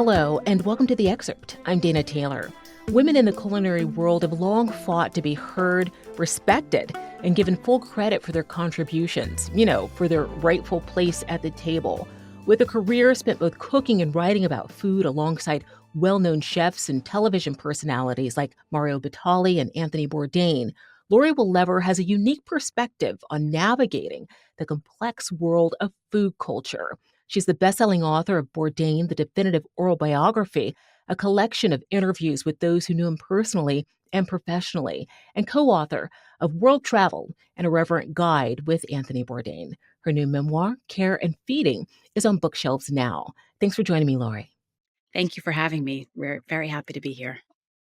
Hello, and welcome to The Excerpt. I'm Dana Taylor. Women in the culinary world have long fought to be heard, respected, and given full credit for their contributions, for their rightful place at the table. With a career spent both cooking and writing about food alongside well-known chefs and television personalities like Mario Batali and Anthony Bourdain, Lori Wellever has a unique perspective on navigating the complex world of food culture. She's the best-selling author of Bourdain, the Definitive Oral Biography, a collection of interviews with those who knew him personally and professionally, and co-author of World Travel, an Irreverent Guide with Anthony Bourdain. Her new memoir, Care and Feeding, is on bookshelves now. Thanks for joining me, Lori. Thank you for having me. We're very happy to be here.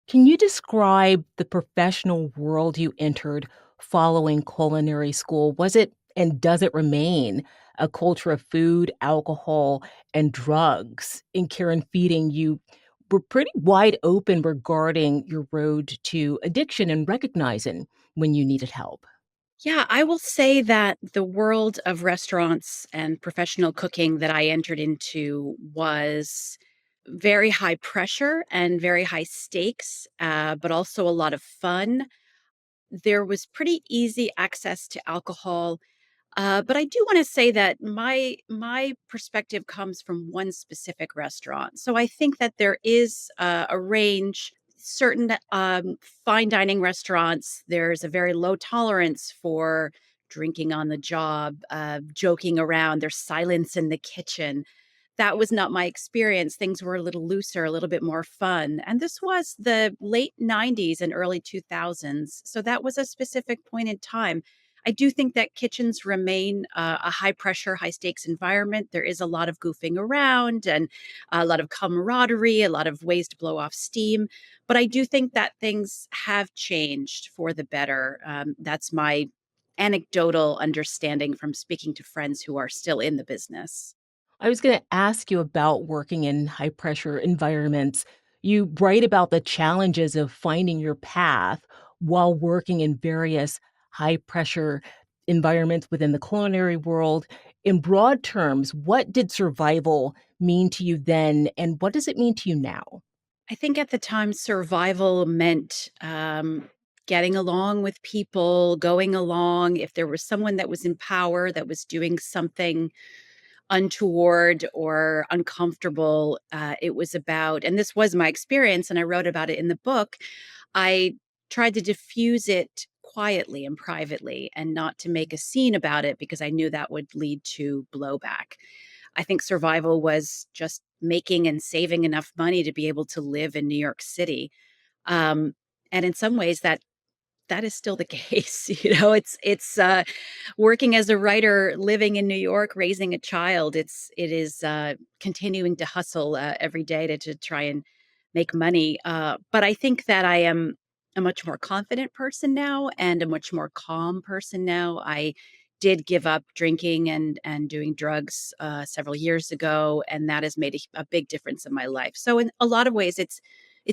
Can you describe the professional world you entered following culinary school? Was it and does it remain a culture of food, alcohol, and drugs? In Care and Feeding, you were pretty wide open regarding your road to addiction and recognizing when you needed help. Yeah, I will say that the world of restaurants and professional cooking that I entered into was very high pressure and very high stakes, but also a lot of fun. There was pretty easy access to alcohol. But I do want to say that my perspective comes from one specific restaurant. So I think that there is a range. Certain fine dining restaurants, there's a very low tolerance for drinking on the job, joking around. There's silence in the kitchen. That was not my experience. Things were a little looser, a little bit more fun. And this was the late 90s and early 2000s. So that was a specific point in time. I do think that kitchens remain a high pressure, high stakes environment. There is a lot of goofing around and a lot of camaraderie, a lot of ways to blow off steam. But I do think that things have changed for the better. That's my anecdotal understanding from speaking to friends who are still in the business. I was going to ask you about working in high pressure environments. You write about the challenges of finding your path while working in various high pressure environments within the culinary world. In broad terms, what did survival mean to you then, and what does it mean to you now? I think at the time, survival meant getting along with people, going along. If there was someone that was in power that was doing something untoward or uncomfortable, it was about, and this was my experience, and I wrote about it in the book. I tried to diffuse it quietly and privately and not to make a scene about it because I knew that would lead to blowback. I think survival was just making and saving enough money to be able to live in New York City. Um, and in some ways that is still the case. It's working as a writer, living in New York, raising a child. It is continuing to hustle every day to try and make money. But I think that I am a much more confident person now and a much more calm person now. I did give up drinking and doing drugs several years ago, and that has made a big difference in my life. So in a lot of ways, it's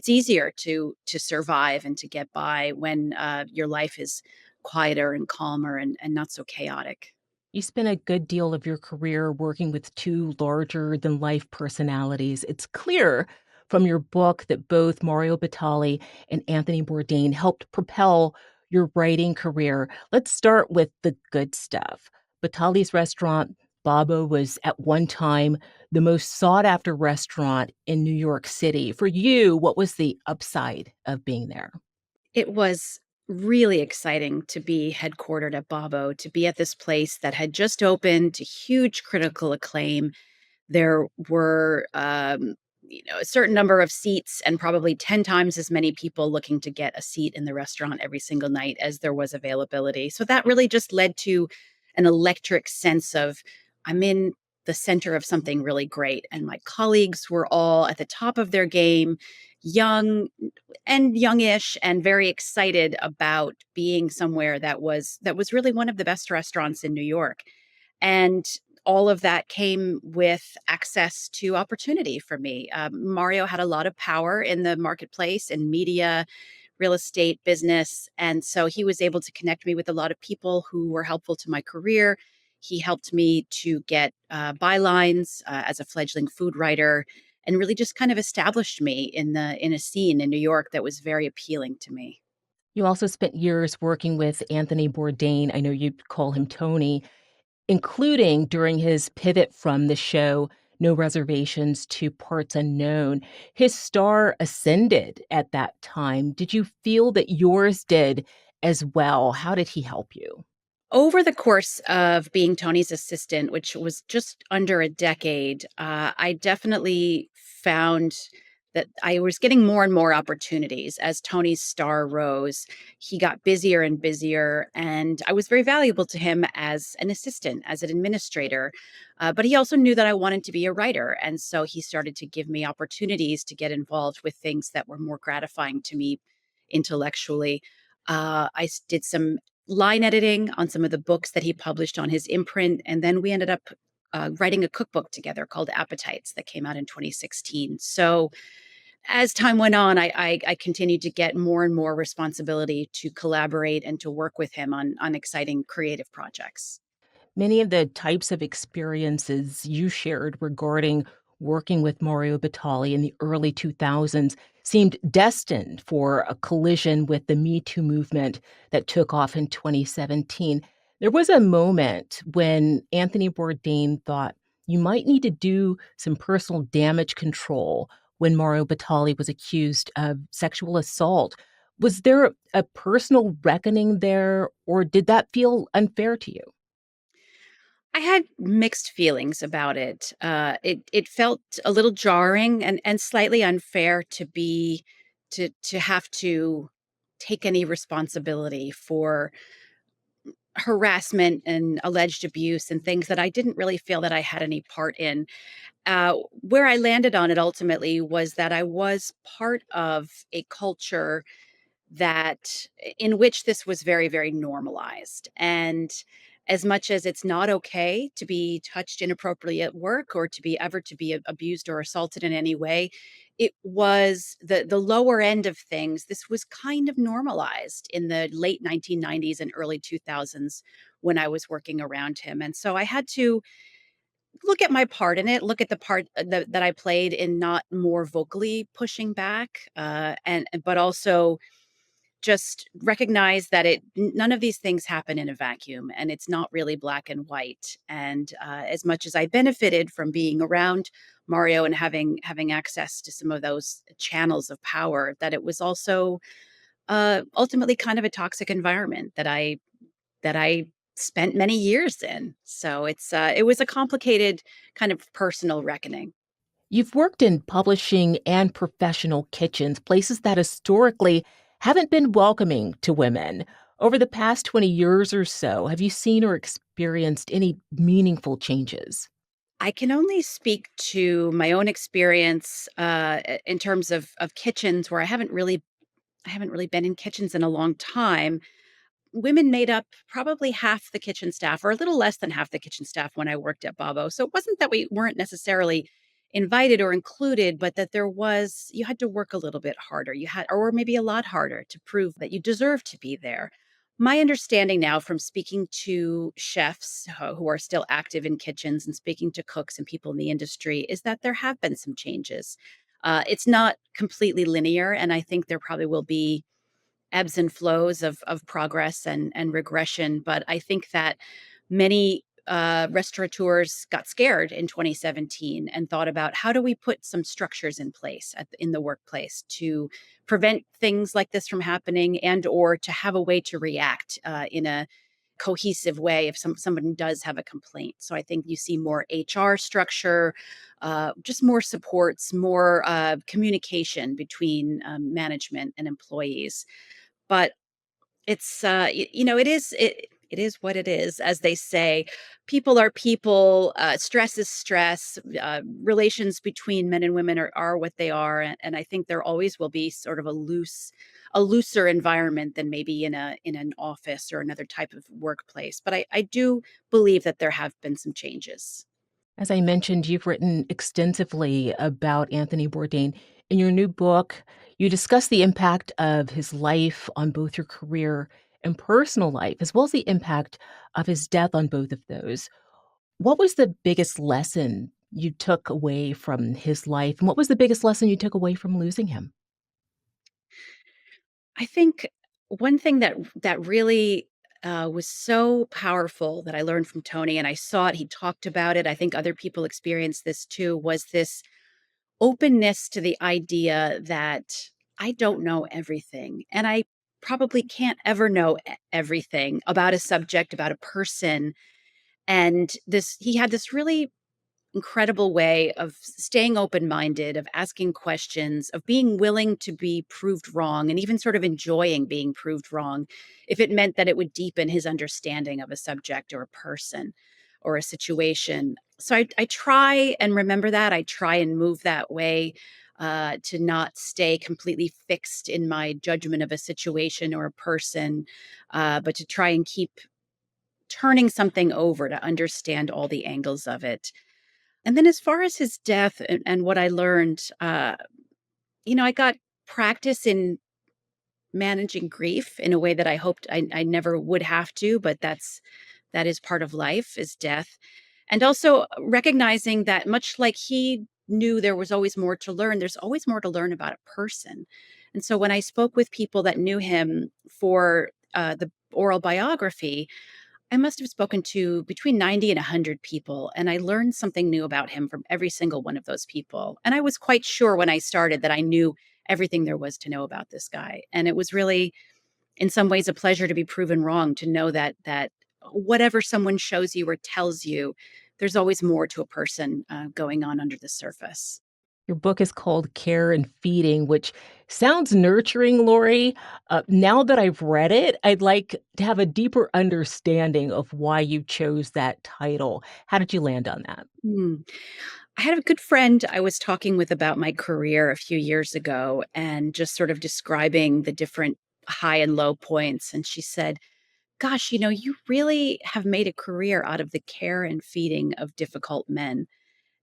easier to survive and to get by when your life is quieter and calmer and not so chaotic. You spent a good deal of your career working with two larger than life personalities. It's clear from your book that both Mario Batali and Anthony Bourdain helped propel your writing career. Let's start with the good stuff. Batali's restaurant, Babbo, was at one time the most sought after restaurant in New York City. For you, what was the upside of being there? It was really exciting to be headquartered at Babbo, to be at this place that had just opened to huge critical acclaim. There were, a certain number of seats and probably 10 times as many people looking to get a seat in the restaurant every single night as there was availability. So that really just led to an electric sense of I'm in the center of something really great. And my colleagues were all at the top of their game, young and youngish and very excited about being somewhere that was really one of the best restaurants in New York. And all of that came with access to opportunity for me. Mario had a lot of power in the marketplace and media, real estate, business. And so he was able to connect me with a lot of people who were helpful to my career. He helped me to get bylines as a fledgling food writer. and really just kind of established me in a scene in New York that was very appealing to me. You also spent years working with Anthony Bourdain. I know you call him Tony, including during his pivot from the show No Reservations to Parts Unknown. His star ascended at that time. Did you feel that yours did as well? How did he help you? Over the course of being Tony's assistant, which was just under a decade, I definitely found that I was getting more and more opportunities as Tony's star rose. He got busier and busier, and I was very valuable to him as an assistant, as an administrator. But he also knew that I wanted to be a writer. And so he started to give me opportunities to get involved with things that were more gratifying to me intellectually. Did some line editing on some of the books that he published on his imprint. And then we ended up writing a cookbook together called Appetites that came out in 2016. So as time went on, I continued to get more and more responsibility to collaborate and to work with him on exciting creative projects. Many of the types of experiences you shared regarding working with Mario Batali in the early 2000s seemed destined for a collision with the Me Too movement that took off in 2017. There was a moment when Anthony Bourdain thought you might need to do some personal damage control when Mario Batali was accused of sexual assault. Was there a personal reckoning there, or did that feel unfair to you? I had mixed feelings about it. It felt a little jarring and slightly unfair to have to take any responsibility for harassment and alleged abuse and things that I didn't really feel that I had any part in. Where I landed on it ultimately was that I was part of a culture that in which this was very, very normalized. And as much as it's not okay to be touched inappropriately at work or to be ever to be abused or assaulted in any way, it was the lower end of things. This was kind of normalized in the late 1990s and early 2000s when I was working around him. And so I had to look at my part in it, look at the part that I played in not more vocally pushing back, and but also just recognize that none of these things happen in a vacuum, and it's not really black and white. And as much as I benefited from being around Mario and having access to some of those channels of power, that it was also ultimately kind of a toxic environment that I spent many years in. So it was a complicated kind of personal reckoning. You've worked in publishing and professional kitchens, places that historically haven't been welcoming to women. Over the past 20 years or so, have you seen or experienced any meaningful changes? I can only speak to my own experience in terms of kitchens where I haven't really been in kitchens in a long time. Women made up probably half the kitchen staff or a little less than half the kitchen staff when I worked at Babo. So it wasn't that we weren't necessarily invited or included, but that you had to work a little bit harder. You had, or maybe a lot harder to prove that you deserve to be there. My understanding now from speaking to chefs who are still active in kitchens and speaking to cooks and people in the industry is that there have been some changes. It's not completely linear, and I think there probably will be ebbs and flows of progress and regression. But I think that many restaurateurs got scared in 2017 and thought about how do we put some structures in place in the workplace to prevent things like this from happening and or to have a way to react in a cohesive way if someone does have a complaint. So I think you see more HR structure, just more supports, more communication between management and employees. But it is what it is, as they say. People are people, stress is stress, relations between men and women are what they are, and I think there always will be sort of a looser environment than maybe in an office or another type of workplace, but I do believe that there have been some changes. As I mentioned, you've written extensively about Anthony Bourdain. In your new book, you discuss the impact of his life on both your career and personal life, as well as the impact of his death on both of those. What was the biggest lesson you took away from his life? And what was the biggest lesson you took away from losing him? I think one thing that really was so powerful that I learned from Tony, and I saw it. He talked about it. I think other people experienced this too. Was this openness to the idea that I don't know everything, and I probably can't ever know everything about a subject, about a person. And this, he had this really incredible way of staying open-minded, of asking questions, of being willing to be proved wrong, and even sort of enjoying being proved wrong if it meant that it would deepen his understanding of a subject or a person or a situation. So I try and remember that. I try and move that way, to not stay completely fixed in my judgment of a situation or a person, but to try and keep turning something over to understand all the angles of it. And then as far as his death and what I learned, I got practice in managing grief in a way that I hoped I never would have to, but that is part of life, is death. And also recognizing that much like he knew there was always more to learn, there's always more to learn about a person. And so when I spoke with people that knew him for the oral biography, I must have spoken to between 90 and 100 people, and I learned something new about him from every single one of those people. And I was quite sure when I started that I knew everything there was to know about this guy. And it was really, in some ways, a pleasure to be proven wrong, to know that whatever someone shows you or tells you, there's always more to a person going on under the surface. Your book is called Care and Feeding, which sounds nurturing, Lori. Now that I've read it, I'd like to have a deeper understanding of why you chose that title. How did you land on that? Hmm. I had a good friend I was talking with about my career a few years ago and just sort of describing the different high and low points. And she said, "Gosh, you really have made a career out of the care and feeding of difficult men."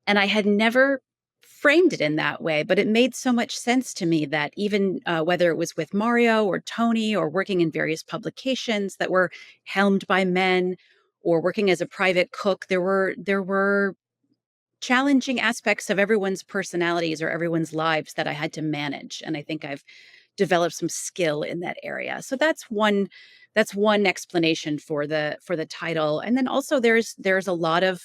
And I had never framed it in that way, but it made so much sense to me that even whether it was with Mario or Tony or working in various publications that were helmed by men or working as a private cook, there were challenging aspects of everyone's personalities or everyone's lives that I had to manage. And I think I've developed some skill in that area. So that's one explanation for the title. And then also there's a lot of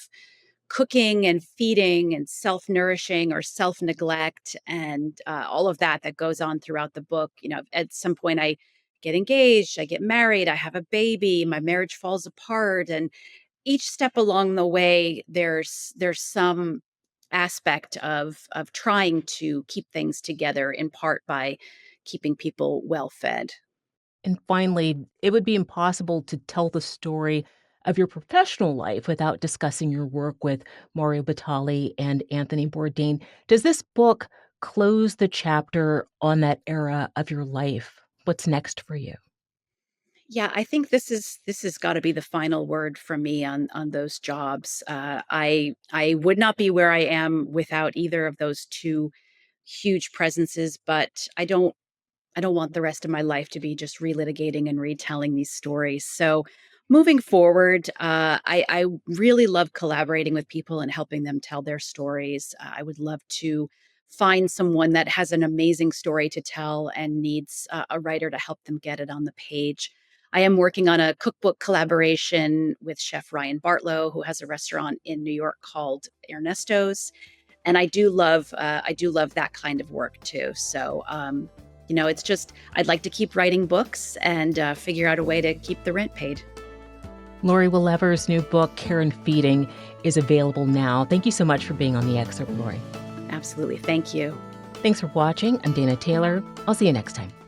cooking and feeding and self-nourishing or self-neglect and all of that goes on throughout the book. At some point I get engaged, I get married, I have a baby, my marriage falls apart, and each step along the way, there's some aspect of trying to keep things together, in part by keeping people well fed. And finally, it would be impossible to tell the story of your professional life without discussing your work with Mario Batali and Anthony Bourdain. Does this book close the chapter on that era of your life? What's next for you? Yeah, I think this has got to be the final word from me on those jobs. I would not be where I am without either of those two huge presences, but I don't want the rest of my life to be just relitigating and retelling these stories. So moving forward, I really love collaborating with people and helping them tell their stories. I would love to find someone that has an amazing story to tell and needs a writer to help them get it on the page. I am working on a cookbook collaboration with Chef Ryan Bartlow, who has a restaurant in New York called Ernesto's, and I do love that kind of work too. So it's just I'd like to keep writing books and figure out a way to keep the rent paid. Lori Wellever's new book, Care and Feeding, is available now. Thank you so much for being on The Excerpt, Lori. Absolutely. Thank you. Thanks for watching. I'm Dana Taylor. I'll see you next time.